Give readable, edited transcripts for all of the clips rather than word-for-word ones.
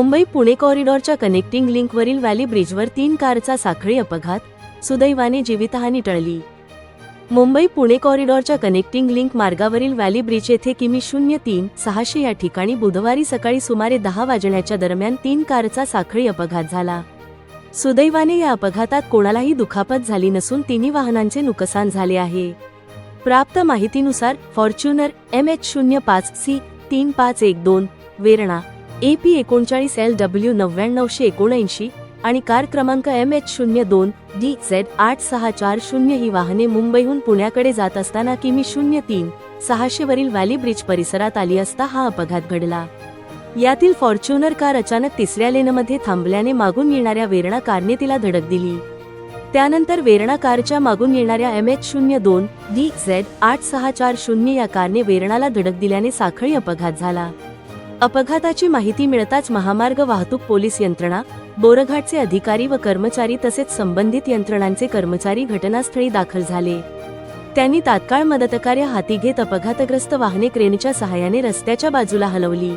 Mumbai Pune कॉरिडॉरच्या connecting लिंकवरील valley ब्रिजवर 3 कारचा साखळी अपघात, सुदैवाने जीवितहानी टळली. मुंबई पुणे कॉरिडॉरच्या कनेक्टिंग लिंक मार्गावरील व्हॅली ब्रिज येथे किमी 03-600 या ठिकाणी बुधवारी सकाळी सुमारे 10 वाजण्याच्या दरम्यान 3 कारचा साखळी अपघात झाला. सुदैवाने या अपघातात कोणालाही दुखापत झाली नसून तिन्ही वाहनांचे नुकसान झाले आहे. प्राप्त माहितीनुसार फॉर्च्युनर MH05C 3512 वेरणा AP 39LW 9979 आणि कार क्रमांक MH02DZ 8640 ही वाहने मुंबईहून पुण्याकडे जात असताना किमी 03-600 वरील व्हॅली ब्रिज परिसरात आली असता हा अपघात घडला. यातील फॉर्च्युनर कार अचानक तिसऱ्या लेनमध्ये थांबल्याने मागून येणाऱ्या वेरणा कारने तिला धडक दिली. त्यानंतर वेरणा कारच्या मागून येणाऱ्या MH02DZ 8640 या कारने वेरणाला धडक दिल्याने साखळी अपघात झाला. अपघाताची माहिती मिळताच महामार्ग वाहतूक पोलीस यंत्रणा, बोरघाटचे अधिकारी व कर्मचारी तसेच संबंधित यंत्रणांचे कर्मचारी घटनास्थळी दाखल झाले. त्यांनी तात्काळ मदतकार्य हाती घेत अपघातग्रस्त वाहने क्रेनच्या सहाय्याने रस्त्याच्या बाजूला हलवली.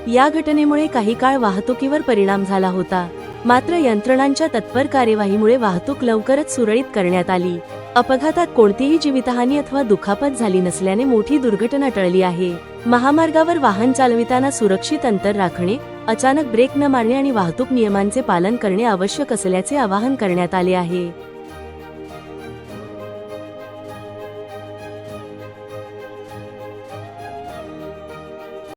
या घटनेमुळे काही काळ वाहतुकीवर परिणाम झाला होता. मात्र यंत्रणांच्या तत्पर कार्यवाहीमुळे वाहतूक लवकरच सुरळीत करण्यात आली. अपघातात कोणतीही जीवितहानी अथवा दुखापत झाली नसल्याने मोठी दुर्घटना टळली आहे. महामार्गावर वाहन चालविताना सुरक्षित अंतर राखणे, अचानक ब्रेक न मारणे आणि वाहतूक नियमांचे पालन करणे आवश्यक असल्याचे आवाहन करण्यात आले आहे.